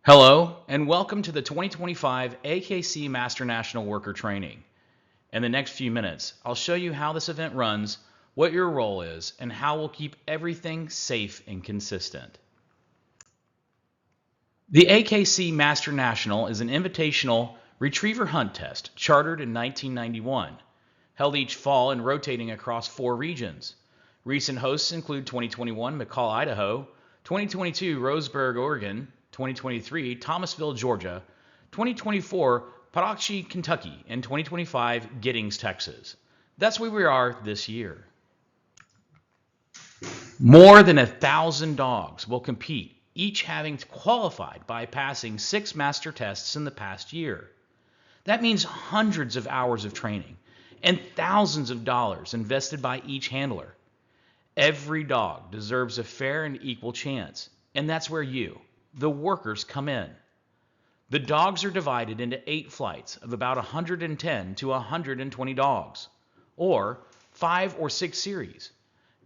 Hello, and welcome to the 2025 AKC Master National Worker Training. In the next few minutes, I'll show you how this event runs, what your role is, and how we'll keep everything safe and consistent. The AKC Master National is an invitational retriever hunt test chartered in 1991, held each fall and rotating across 4 regions. Recent hosts include 2021 McCall, Idaho, 2022 Roseburg, Oregon, 2023 Thomasville, Georgia, 2024 Parakchi, Kentucky, and 2025 Giddings, Texas. That's where we are this year. More than 1,000 dogs will compete, each having qualified by passing 6 master tests in the past year. That means hundreds of hours of training and thousands of dollars invested by each handler. Every dog deserves a fair and equal chance, and that's where you, the workers, come in. The dogs are divided into 8 flights of about 110 to 120 dogs, or 5 or 6 series.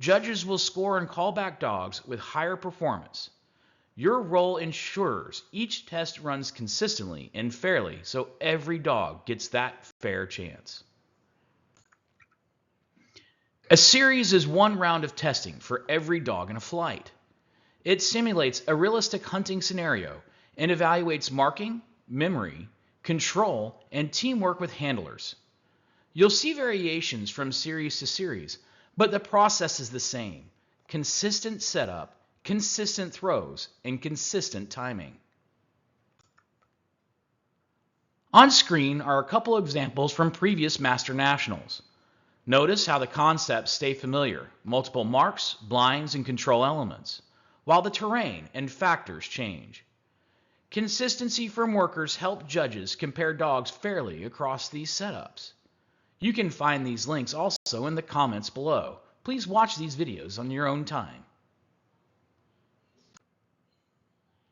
Judges will score and call back dogs with higher performance. Your role ensures each test runs consistently and fairly so every dog gets that fair chance. A series is 1 round of testing for every dog in a flight. It simulates a realistic hunting scenario and evaluates marking, memory, control, and teamwork with handlers. You'll see variations from series to series, but the process is the same: consistent setup, consistent throws, and consistent timing. On screen are a couple of examples from previous Master Nationals. Notice how the concepts stay familiar: multiple marks, blinds, and control elements, while the terrain and factors change. Consistency from workers help judges compare dogs fairly across these setups. You can find these links also in the comments below. Please watch these videos on your own time.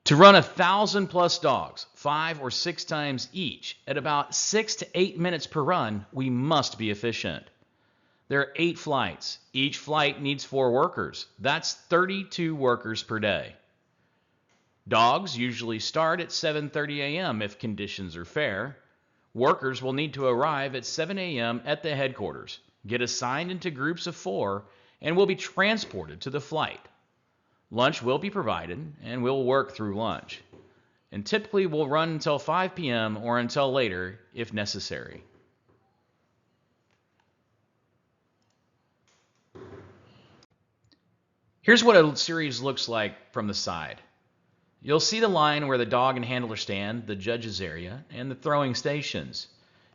To run 1,000 plus dogs, 5 or 6 times each, at about 6 to 8 minutes per run, we must be efficient. There are 8 flights. Each flight needs 4 workers. That's 32 workers per day. Dogs usually start at 7:30 a.m. if conditions are fair. Workers will need to arrive at 7 a.m. at the headquarters, get assigned into groups of 4, and will be transported to the flight. Lunch will be provided, and we'll work through lunch. And typically we'll run until 5 p.m. or until later if necessary. Here's what a series looks like from the side. You'll see the line where the dog and handler stand, the judges area, and the throwing stations.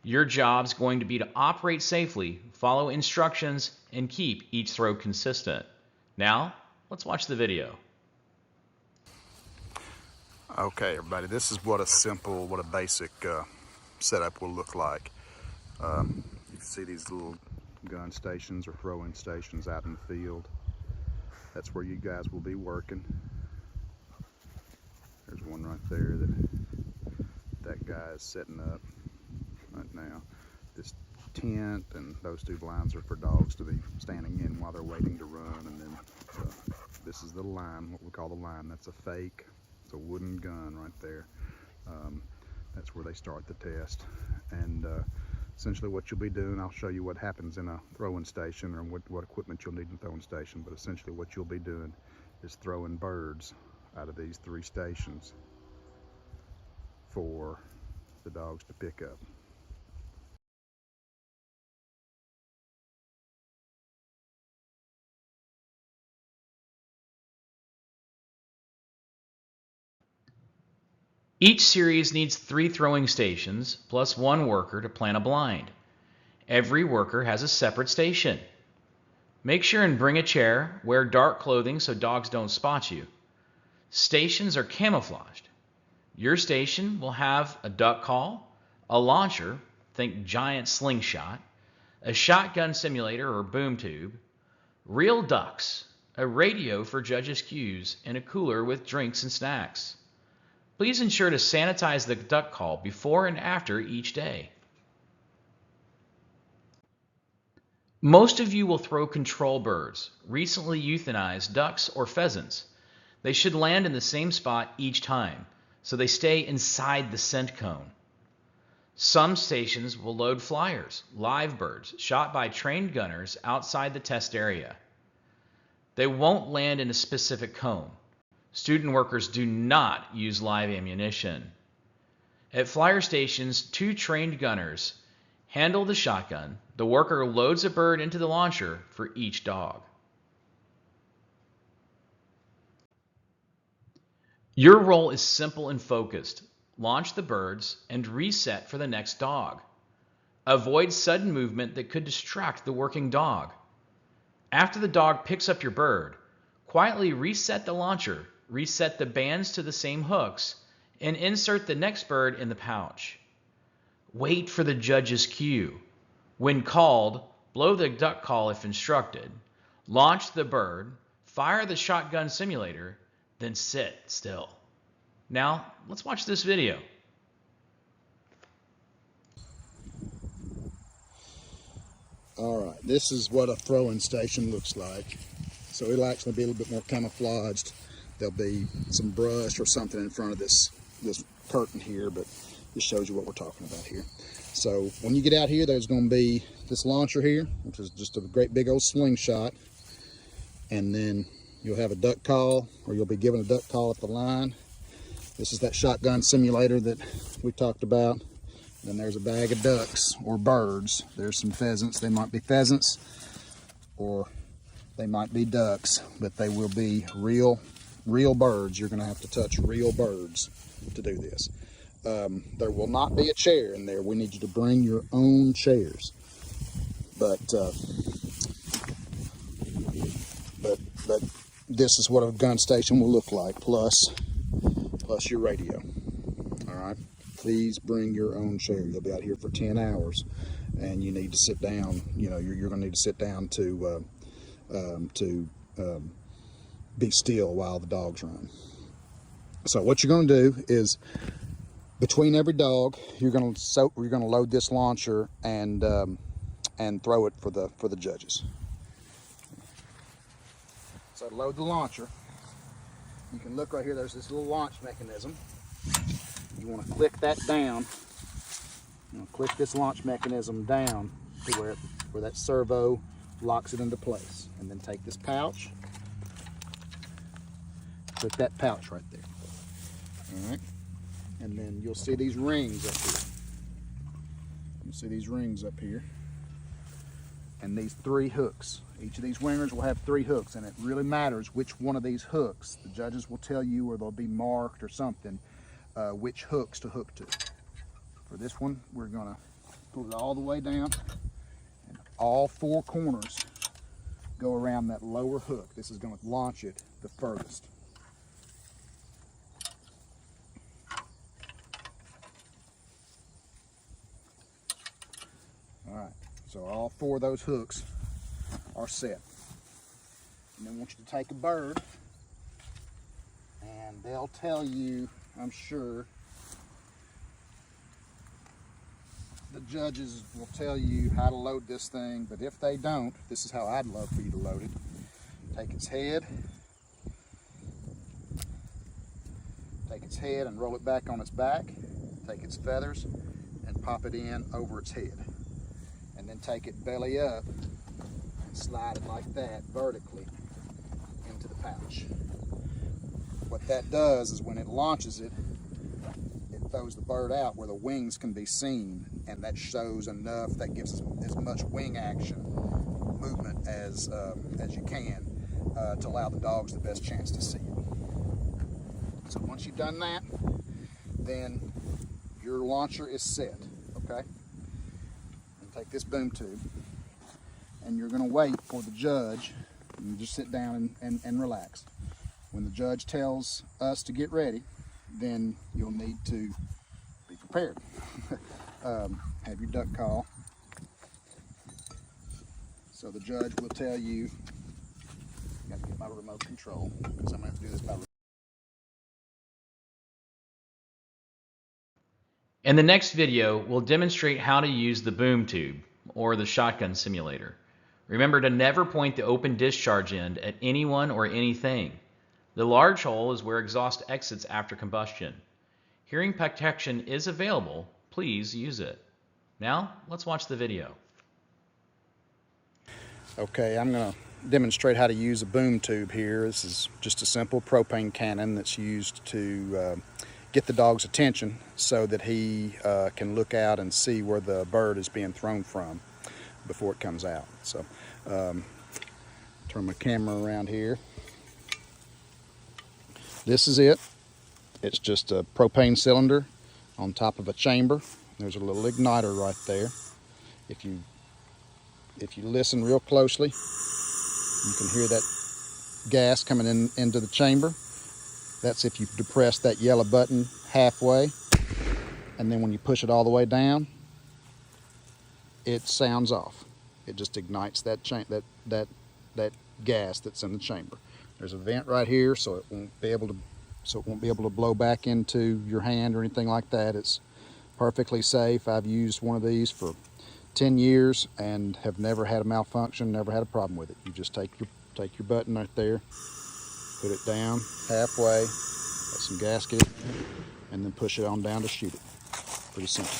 Your job's going to be to operate safely, follow instructions, and keep each throw consistent. Now, let's watch the video. Okay, everybody, this is what a basic setup will look like. You can see these little gun stations or throwing stations out in the field. That's where you guys will be working. There's one right there that guy is setting up right now. This tent and those 2 blinds are for dogs to be standing in while they're waiting to run. And then this is the line, what we call the line. That's a fake. It's a wooden gun right there. That's where they start the test. And essentially what you'll be doing, I'll show you what happens in a throwing station or what equipment you'll need in a throwing station, but essentially what you'll be doing is throwing birds out of these 3 stations for the dogs to pick up. Each series needs 3 throwing stations plus 1 worker to plant a blind. Every worker has a separate station. Make sure and bring a chair, wear dark clothing so dogs don't spot you. Stations are camouflaged. Your station will have a duck call, a launcher, think giant slingshot, a shotgun simulator or boom tube, real ducks, a radio for judges' cues, and a cooler with drinks and snacks. Please ensure to sanitize the duck call before and after each day. Most of you will throw control birds, recently euthanized ducks or pheasants. They should land in the same spot each time. so they stay inside the scent cone. Some stations will load flyers, live birds, shot by trained gunners outside the test area. They won't land in a specific cone. Student workers do not use live ammunition. At flyer stations, 2 trained gunners handle the shotgun. The worker loads a bird into the launcher for each dog. Your role is simple and focused. Launch the birds and reset for the next dog. Avoid sudden movement that could distract the working dog. After the dog picks up your bird, quietly reset the launcher, reset the bands to the same hooks, and insert the next bird in the pouch. Wait for the judge's cue. When called, blow the duck call if instructed. Launch the bird, fire the shotgun simulator, then sit still. Now, let's watch this video. All right, this is what a throwing station looks like. So it'll actually be a little bit more camouflaged. There'll be some brush or something in front of this curtain here, but this shows you what we're talking about here. So when you get out here, there's going to be this launcher here, which is just a great big old slingshot. And then you'll have a duck call, or you'll be given a duck call at the line. This is that shotgun simulator that we talked about. Then there's a bag of ducks or birds. There's some pheasants. They might be pheasants or they might be ducks, but they will be real birds. You're going to have to touch real birds to do this. There will not be a chair in there. We need you to bring your own chairs. But this is what a gun station will look like, plus your radio. All right. Please bring your own chair. You'll be out here for 10 hours, and you need to sit down. You know, you're going to need to sit down to be still while the dogs run. So what you're going to do is, between every dog, you're going to load this launcher and throw it for the judges. So to load the launcher, you can look right here. There's this little launch mechanism. You want to click that down. You want to click this launch mechanism down to where that servo locks it into place. And then take this pouch, click that pouch right there. All right. And then you'll see these rings up here. You'll see these rings up here. And these 3 hooks. Each of these wingers will have 3 hooks, and it really matters which one of these hooks. The judges will tell you, or they'll be marked or something, which hooks to hook to. For this one, we're going to pull it all the way down, and all 4 corners go around that lower hook. This is going to launch it the furthest. All right, so all 4 of those hooks are set. And then I want you to take a bird, and they'll tell you, I'm sure, the judges will tell you how to load this thing, but if they don't, this is how I'd love for you to load it. Take its head and roll it back on its back. Take its feathers and pop it in over its head. And then take it belly up and slide it like that vertically into the pouch. What that does is when it launches it, it throws the bird out where the wings can be seen, and that shows enough, that gives as much wing action movement as you can to allow the dogs the best chance to see it. So once you've done that, then your launcher is set, okay? Take this boom tube, and you're going to wait for the judge. You just sit down and relax. When the judge tells us to get ready, then you'll need to be prepared. Have your duck call. So the judge will tell you, got to get my remote control, because I'm going to have to do this by remote. In the next video, we'll demonstrate how to use the boom tube, or the shotgun simulator. Remember to never point the open discharge end at anyone or anything. The large hole is where exhaust exits after combustion. Hearing protection is available. Please use it. Now, let's watch the video. Okay, I'm going to demonstrate how to use a boom tube here. This is just a simple propane cannon that's used to get the dog's attention so that he can look out and see where the bird is being thrown from before it comes out. So, turn my camera around here. This is it. It's just a propane cylinder on top of a chamber. There's a little igniter right there. If you listen real closely, you can hear that gas coming into the chamber. That's if you depress that yellow button halfway, and then when you push it all the way down, it sounds off. It just ignites that gas that's in the chamber. There's a vent right here, so it won't be able to blow back into your hand or anything like that. It's perfectly safe. I've used one of these for 10 years and have never had a malfunction, never had a problem with it. You just take your button right there, put it down halfway, let some gas get in there, and then push it on down to shoot it. Pretty simple.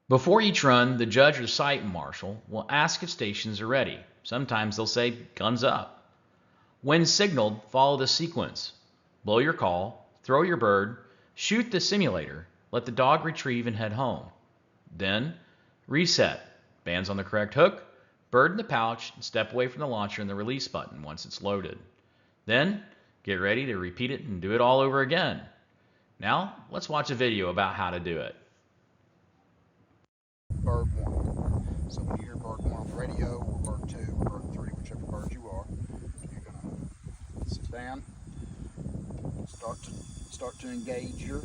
Before each run, the judge or site marshal will ask if stations are ready. Sometimes they'll say, guns up. When signaled, follow the sequence. Blow your call, throw your bird, shoot the simulator, let the dog retrieve and head home. Then, reset. Bands on the correct hook, bird in the pouch, and step away from the launcher and the release button once it's loaded. Then, get ready to repeat it and do it all over again. Now, let's watch a video about how to do it. Bird 1. So when you hear bird 1 on the radio, or bird 2, or bird 3, whichever bird you are, you're going to sit down, start to engage your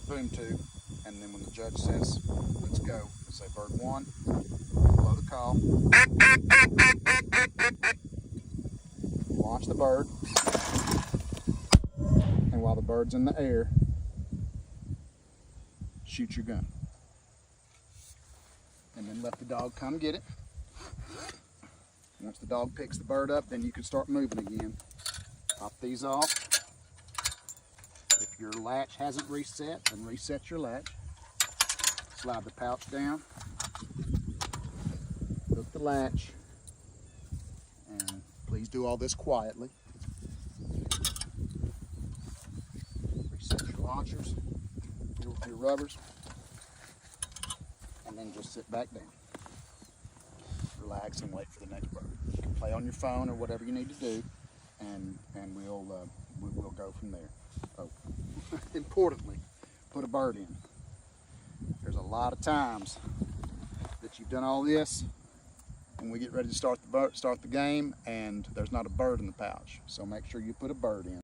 boom tube, and then when the judge says, let's go, you say bird 1, blow the call, launch the bird, and while the bird's in the air, shoot your gun. And then let the dog come get it. Once the dog picks the bird up, then you can start moving again. Pop these off. If your latch hasn't reset, then reset your latch. Slide the pouch down. Hook the latch. And please do all this quietly. Reset your launchers, your rubbers. And then just sit back down. Relax and wait for the next bird. You can play on your phone or whatever you need to do, and we'll go from there. Oh, importantly, put a bird in. There's a lot of times that you've done all this, and we get ready to start the game, and there's not a bird in the pouch. So make sure you put a bird in.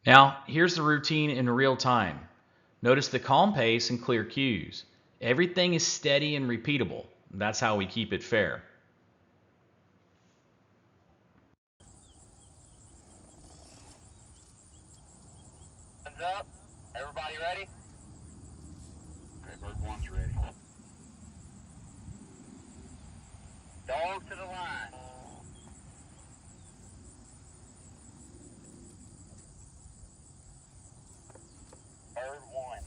Now, here's the routine in real time. Notice the calm pace and clear cues. Everything is steady and repeatable. That's how we keep it fair. Hands up. Everybody ready? Okay, bird 1's ready. Dog to the line. Bird 1.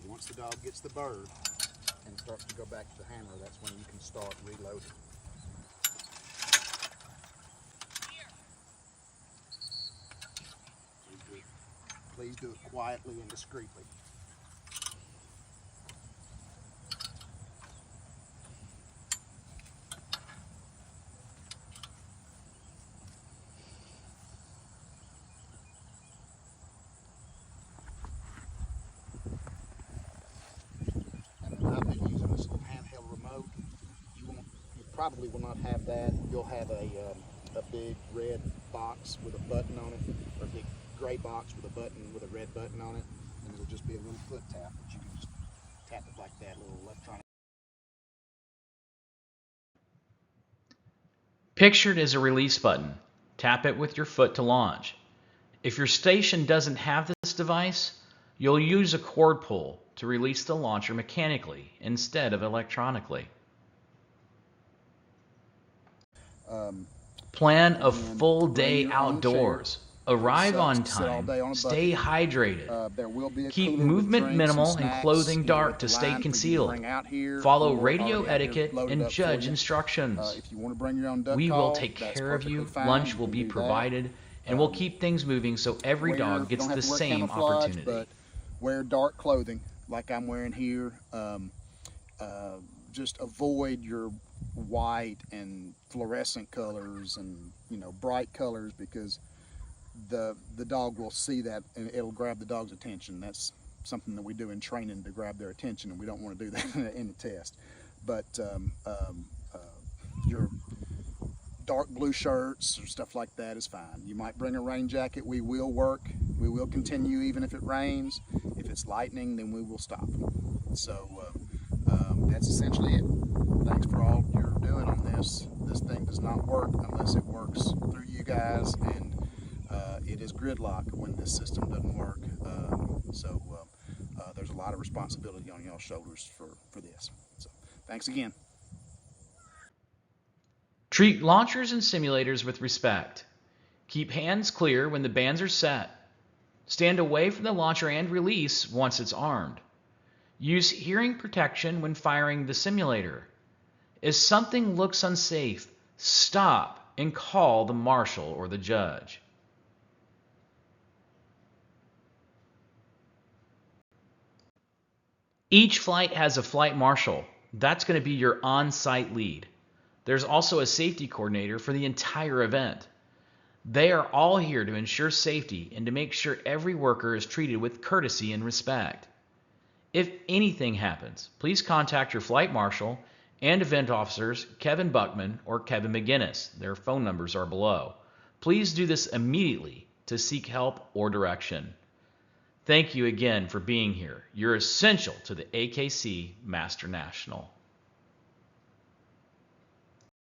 Once the dog gets the bird and starts to go back to the hammer, that's when you can start reloading. Please do it quietly and discreetly. Probably will not have that. You'll have a a big red box with a button on it, or a big gray box with a button with a red button on it, and it'll just be a little foot tap that you can just tap it like that, little electronic. Pictured as a release button, tap it with your foot to launch. If your station doesn't have this device, you'll use a cord pull to release the launcher mechanically instead of electronically. Plan a full day outdoors. Arrive on time. Stay hydrated. There will be a Keep cooler with movement drinks minimal and and snacks, clothing either dark at to the stay line for you to concealed. bring out here, Follow or radio already have here etiquette loaded and up for judge you. instructions. If you want to bring your own duck We call, will take that's care of perfectly you. fine. Lunch You will can be do that. provided, and we'll keep things moving so every dog gets You don't the have to wear same camouflage, opportunity. but wear dark clothing like I'm wearing here. Just avoid your white and fluorescent colors and bright colors, because the dog will see that and it'll grab the dog's attention. That's something that we do in training, to grab their attention, and we don't want to do that in the test. But your dark blue shirts or stuff like that is fine. You might bring a rain jacket. We will work. We will continue even if it rains. If it's lightning, then we will stop. So that's essentially it. Thanks for all you're doing on this. This thing does not work unless it works through you guys, and it is gridlock when this system doesn't work. So there's a lot of responsibility on y'all's shoulders for this. So thanks again. Treat launchers and simulators with respect. Keep hands clear when the bands are set. Stand away from the launcher and release once it's armed. Use hearing protection when firing the simulator. If something looks unsafe, stop and call the marshal or the judge. Each flight has a flight marshal. That's going to be your on-site lead. There's also a safety coordinator for the entire event. They are all here to ensure safety and to make sure every worker is treated with courtesy and respect. If anything happens, please contact your flight marshal and event officers, Kevin Buckman or Kevin McGinnis. Their phone numbers are below. Please do this immediately to seek help or direction. Thank you again for being here. You're essential to the AKC Master National.